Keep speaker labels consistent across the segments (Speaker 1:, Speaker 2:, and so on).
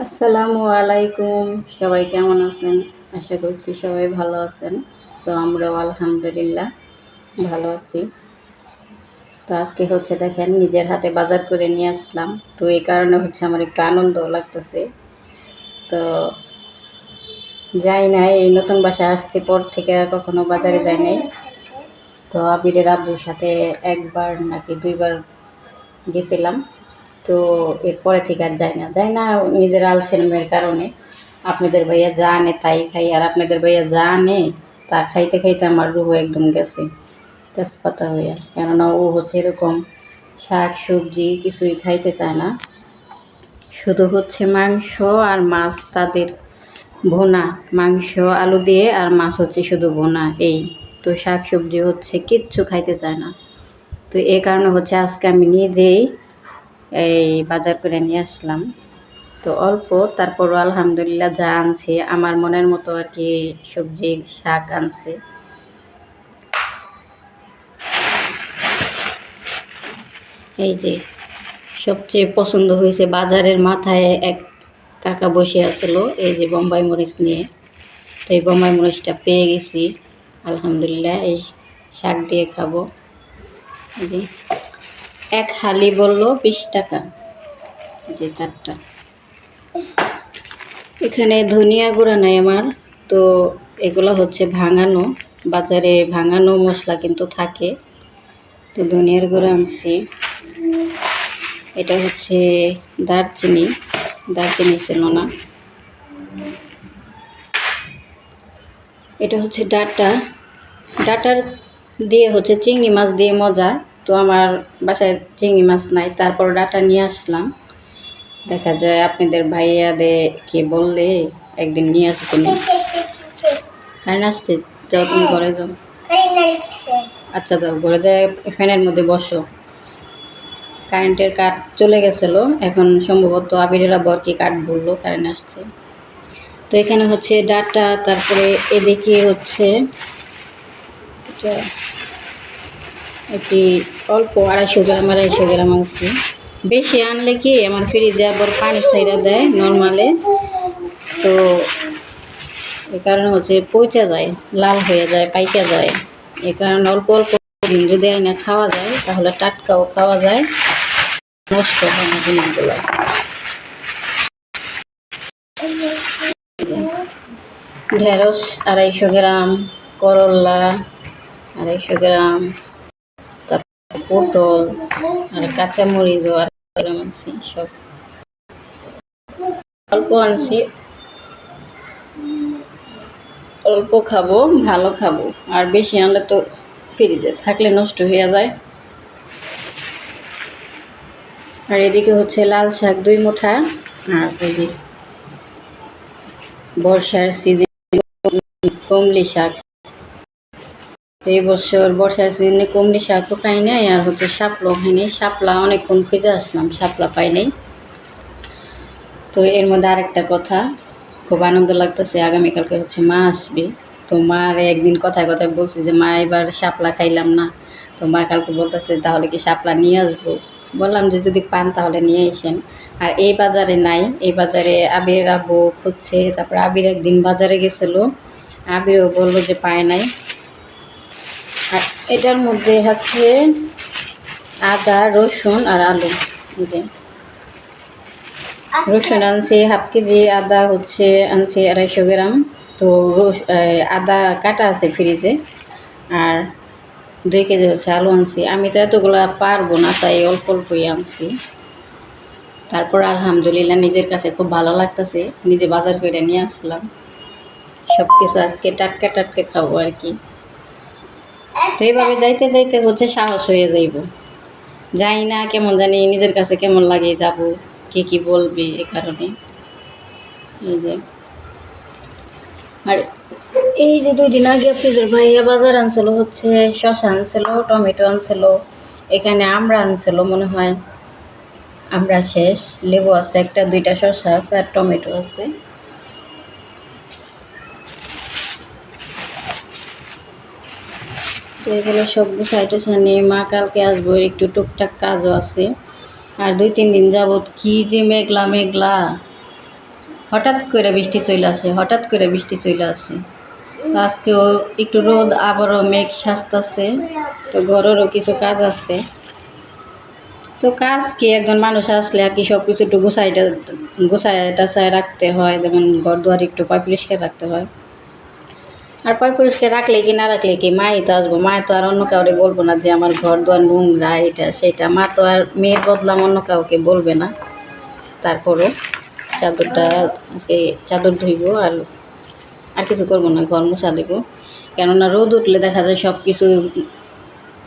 Speaker 1: আসসালামু আলাইকুম। সবাই কেমন আছেন? আশা করছি সবাই ভালো আছেন। তো আমরাও আলহামদুলিল্লাহ ভালো আছি। তো আজকে দেখেন নিজের হাতে বাজার করে নিয়ে আসলাম। তো এই কারণে আমার একটু আনন্দ লাগতেছে। তো যাই নাই, এই নতুন বাসায় আসছি পর থেকে কখনো বাজারে যাই নাই। তো আবিরের আব্বুর সাথে একবার নাকি দুইবার গেছিলাম। তো এরপরে থেকে আর যাই না নিজের আলসেমের কারণে। আপনাদের ভাইয়া যা আনে তাই খাই, আর আপনাদের ভাইয়া যা আনে তা খাইতে খাইতে আমার রুহ একদম গেছে তেজপাতা হইয়া। কেননা ও এরকম শাক সবজি কিছুই খাইতে চায় না, শুধু মাংস আর মাছ তাদের ভুনা, মাংস আলু দিয়ে আর মাছ শুধু ভুনা এই। তো শাক সবজি কিচ্ছু খাইতে চায় না। তো এই কারণে আজকে আমি নিজেই এই বাজার করে নিয়ে আসলাম। তো অল্প, তারপরও আলহামদুলিল্লাহ যা আনছি আমার মনের মতো আর কি সবজি শাক আনছে। এই যে সবচেয়ে পছন্দ হয়েছে, বাজারের মাথায় এক কাকা বসে আছিল এই যে বোম্বাই মরিচ নিয়ে। তো এই বোম্বাই মরিচটা পেয়ে গেছি আলহামদুলিল্লাহ, এই শাক দিয়ে খাবো। এই যে এক হালি বললো 20 টাকা, যে 4টা। এখানে ধনিয়া গুঁড়া নাই আমার, তো এগুলো ভাঙানো, বাজারে ভাঙানো মশলা কিন্তু থাকে। তো ধনিয়ার গুঁড়া আনছি। এটা দারচিনি, দারচিনি ছিল না। এটা ডাটা, ডাটার দিয়ে চিংড়ি মাছ দিয়ে মজা। তো আমার বাসায় চিংড়ি মাছ নাই, তারপর ডাটা নিয়ে আসলাম। দেখা যায় আপনাদের ভাইয়াদেরকে বললে একদিন নিয়ে আসবে। কারেন্ট আসছে, যাও তুমি ঘরে যাও। আচ্ছা যাও ঘরে যায়, ফ্যানের মধ্যে বসো। কারেন্টের কাট চলে গেছিলো, এখন সম্ভবত আবিরেরা বরকি কাট বললো, কারেন্ট আসছে। তো এখানে ডাটা, তারপরে এদিকে এটি অল্প 250 গ্রাম আনছি। বেশি আনলে কি আমার ফ্রিজে আবার পানি ছাইরা দেয় নর্মালে, তো এই কারণে পচা যায়, লাল হয়ে যায়, পাইকা যায়। এই কারণে অল্প অল্প দিন যদি আইনা খাওয়া যায় তাহলে টাটকাও খাওয়া যায়, নষ্ট হয় না জিনিসগুলো। ঢেঁড়স 250 গ্রাম, করলা 250 গ্রাম, তারপর পটল আর কাঁচামরিচও 250 গ্রাম আনছি। সব অল্প আনছি, অল্প খাবো, ভালো খাবো। আর বেশি আনলে তো ফ্রিজে থাকলে নষ্ট হয়ে যায়। আর এদিকে লাল শাক 2 মুঠা। আর এই যে বর্ষার সিজন কমলি শাক। এই বছর বর্ষার সিজনে কমলি শাকও পাই নাই, আর শাপলাও পাই নাই। শাপলা অনেকক্ষণ খুঁজে আসলাম, শাপলা পাই নাই। তো এর মধ্যে আরেকটা কথা, খুব আনন্দ লাগতেছে, আগামীকালকে মা আসবে। তো মার একদিন কথায় কথায় বলছি যে মা এবার শাপলা খাইলাম না। তো মা কালকে বলতেছে তাহলে কি শাপলা নিয়ে আসবো। বললাম যে যদি পান তাহলে নিয়ে আসেন। আর এই বাজারে নাই, এই বাজারে আবির আব্বু খুঁজছে। তারপর আবির একদিন বাজারে গেছিল, আবিরও বললো যে পায় নাই। আর এটার মধ্যে আদা, রসুন আর আলু। যে রসুন আনছি 1/2 কেজি, আদা আনছি 250 গ্রাম। তো আদা কাটা আছে ফ্রিজে। আর 2 কেজি আলু আনছি। আমি তো এতগুলা পারবো না, তাই অল্প অল্পই আনছি। তারপর আলহামদুলিল্লাহ নিজের কাছে খুব ভালো লাগতেছে, নিজে বাজার করে নিয়ে আসলাম। সব কিছু আজকে টাটকা টাটকা খাবো আর কি। তো এইভাবে যাইতে যাইতে সাহস হয়ে যাইব। যাই না কেমন জানি নিজের কাছে কেমন লাগে, যাব কে কি বলবে, এ কারণে। এই যে আর এই যে 2 দিন আগে আপনাদের ভাইয়া বাজার আনছিল শসা আনছিল, টমেটো আনছিল, এখানে আমরা আনছিল মনে হয়। আমরা শেষ, লেবু আছে একটা, 2টা শসা আছে আর টমেটো আছে। তো এগুলো সব গুছাইতে নিয়ে মা কালকে আসবো, একটু টুকটাক কাজও আছে। আর 2-3 দিন যাবত কি যে মেঘলা মেঘলা, হঠাৎ করে বৃষ্টি চলে আসে, হঠাৎ করে বৃষ্টি চলে আসে। তো আজকেও একটু রোদ, আবারও মেঘ সাজতাছে। তো ঘরেরও কিছু কাজ আছে। তো কাজ কি, একজন মানুষ আসলে আর কি সব কিছু একটু গুছায় টাছায় রাখতে হয়, যেমন ঘর দুয়ার একটু পয় পরিষ্কার রাখতে হয়। আর পয় পরিষ্কার রাখলে কি না রাখলে কি, মাই তো আসবো, মায় তো আর অন্য কাউকে বলবো না যে আমার ঘর দুয়ার নোংরা এটা সেটা। মা তো আর মেয়ের বদলাম অন্য কাউকে বলবে না। তারপরও চাদরটা আজকে চাদর ধুইব, আর আর কিছু করবো না, ঘর মোছা দেবো। কেননা রোদ উঠলে দেখা যায় সব কিছু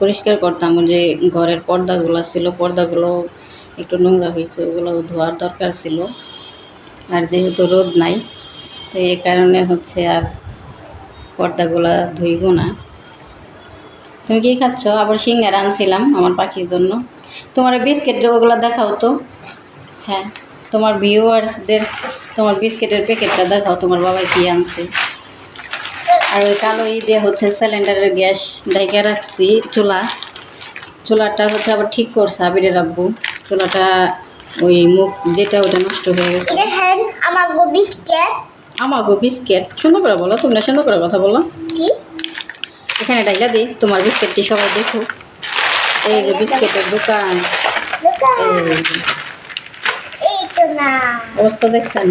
Speaker 1: পরিষ্কার করতাম। যে ঘরের পর্দাগুলো ছিল, পর্দাগুলো একটু নোংরা হয়েছে, ওগুলো ধোয়ার দরকার ছিল। আর যেহেতু রোদ নাই, তো এই কারণে হচ্ছে আর পর্দাগুলা ধুইব না। তুমি কি খাচ্ছ? আবার সিঙ্গারা আনছিলাম আমার পাখির জন্য। তোমার বিস্কিট ওগুলো দেখাও তো। হ্যাঁ, তোমার ভিউয়ার্সদের তোমার বিস্কিটের প্যাকেটটা দেখাও, তোমার বাবা কি আনছে। আর ওই কালো দিয়ে হচ্ছে সিলিন্ডারের গ্যাস ঢেকে রাখছি। চুলাটা হচ্ছে আবার ঠিক করছে আবিরের আব্বু। চুলাটা ওই মুখ যেটা ওটা নষ্ট হয়ে গেছে। আমাগো বিস্কিট সুন্দর করে বলো, তোমরা সুন্দর করে কথা বলো। এখানে ডাইলা দিই তোমার বিস্কিটটি সবাই দেখো। এই যে বিস্কিটের দোকান, অবস্থা দেখছেন।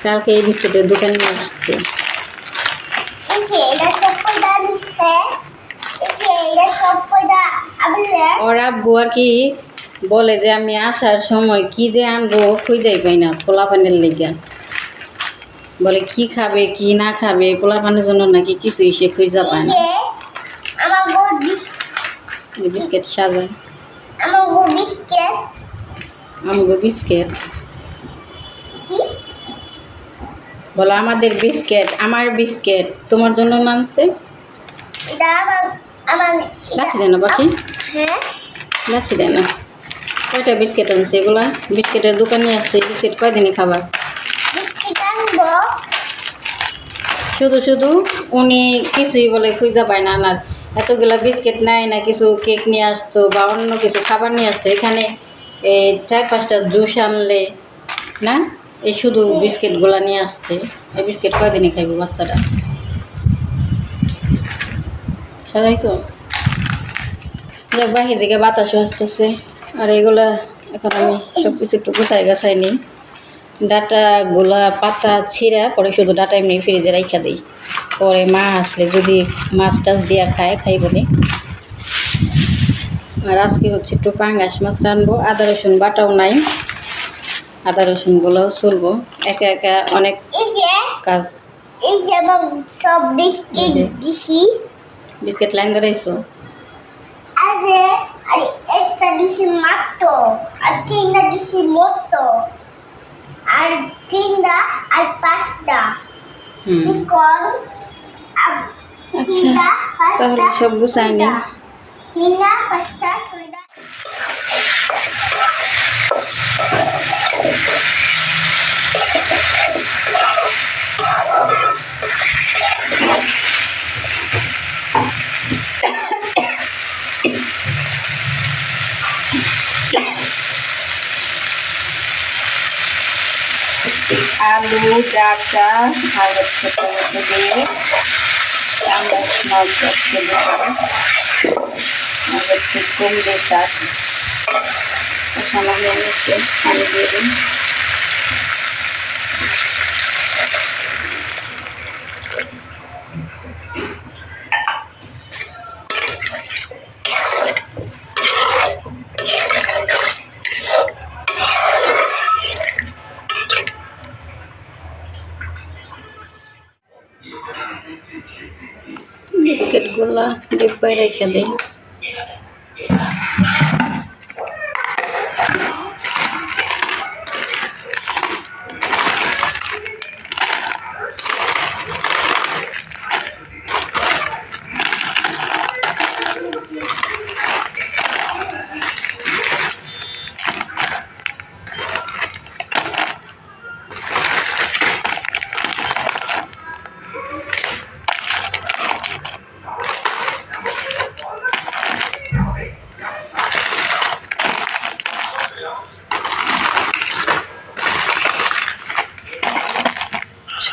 Speaker 1: কালকে এই বিস্কিটের দোকান নিয়ে আসছে। ওর আব্বু আর কি বলে যে আমি আসার সময় কি যে আনবো খুঁজেই পাই না পোলাপানের লেগে। বলে কি খাবে কি না খাবে, পোলাপানের জন্য নাকি কিছুই সে খুঁজে পায় না। বিস্কিট সাজায় আমাগো বিস্কিট বলো, আমাদের বিস্কিট, আমার বিস্কিট তোমার জন্য মানছে। লাঠি দেয় না পাখি, লাঠি দেয় না। কয়টা বিস্কিট আনছে এগুলা? বিস্কিটের দোকানে আসছে। বিস্কিট কয়দিনই খাবার? শুধু শুধু উনি কিছুই বলে খুঁজে পায় না। না এতগুলা বিস্কিট নেয় না, কিছু কেক নিয়ে আসতো বা অন্য কিছু খাবার নিয়ে আসতো। এখানে 4-5টা জুস আনলে না, এই শুধু বিস্কিটগুলা নিয়ে আসছে। এই বিস্কিট কয়দিনই খাইব বাচ্চাটা। সাজাইতো বাহির দিকে বাতাসও আসতেছে। আর এগুলা এখন আমি সব কিছু একটু গাছাই নিই। ডাটাগুলা পাতা ছিঁড়া পরে শুধু ডাটা এমনি ফ্রিজে রাইখা দিই। পরে মা আসলে যদি মাছ টাছ দিয়া খাইব নি। আর আজকে হচ্ছে একটু পাঙ্গাস মাছ রানবো। আদা রসুন বাটাও নাই, আদা রসুনগুলোও চলবো। একা একা অনেক কাজ। বিস্কিট লাইন ধরাইছো? একটা দিছি মাত্র, আর 3টা দিছি মোটো, আর 3টা আর 5টা চিকন। আচ্ছা, তাহলে সব গুছাই নি। 3টা 5টা 6টা। আলু ডাটা আর হচ্ছে টমেটো দিয়ে পাঙ্গাস মাছ আজকে দেবো। আর হচ্ছে কুমড়ো শাক। এখন আমি হচ্ছে পানি দিয়ে দিই। বিস্কিটগুলা ডিব্বায় রেখে দিই।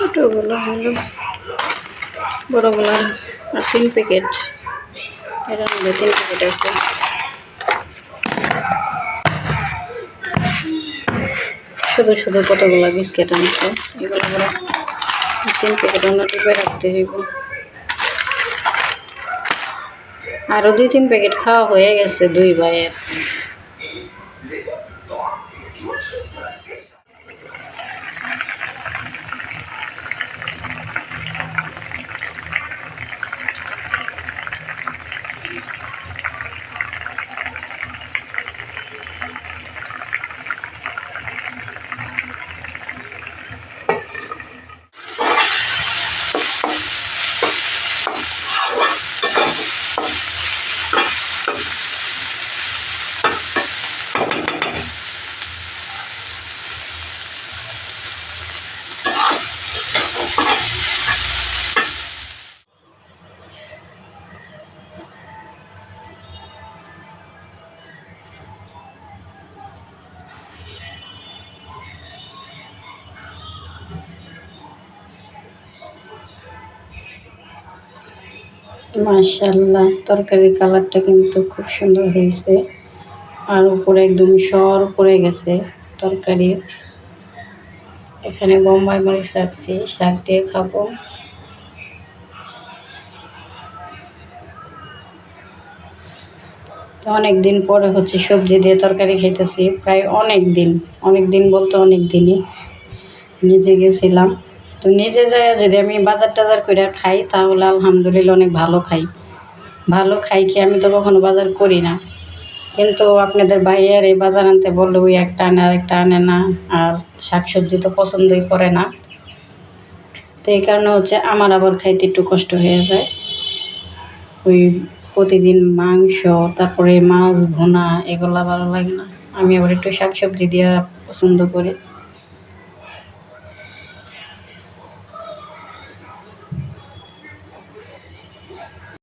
Speaker 1: ছোটোগুলো হলো, বড়গুলো আর 3 প্যাকেট, এর মধ্যে 3 প্যাকেট আছে। শুধু শুধু কতগুলো বিস্কিট আনছে, এগুলো করে 3 প্যাকেট অন্য ডিব্বায় রাখতে হইব। আরও 2-3 প্যাকেট খাওয়া হয়ে গেছে 2 ভাইয়ের। মাশাআল্লাহ, তরকারির কালারটা কিন্তু খুব সুন্দর হয়েছে, আর উপরে একদম সর পড়ে গেছে তরকারির। এখানে বোম্বাই মরিচ রাখছি, শাক দিয়ে খাবো। তো অনেক দিন পরে হচ্ছে সবজি দিয়ে তরকারি খাইতেছি, প্রায় অনেক দিন বলতে অনেক দিনই। নিজে গেছিলাম, তো নিজে যায় যদি আমি বাজার টাজার করে খাই তাহলে আলহামদুলিল্লাহ অনেক ভালো খাই কি আমি তো কখনো বাজার করি না, কিন্তু আপনাদের ভাইয়ের এই বাজার আনতে বললে ওই একটা আনে আর একটা আনে না, আর শাকসবজি তো পছন্দই করে না। তো এই কারণে হচ্ছে আমার আবার খাইতে একটু কষ্ট হয়ে যায়। ওই প্রতিদিন মাংস, তারপরে মাছ ভুনা, এগুলো ভালো লাগে না। আমি আবার একটু শাকসবজি দিয়ে পছন্দ করি।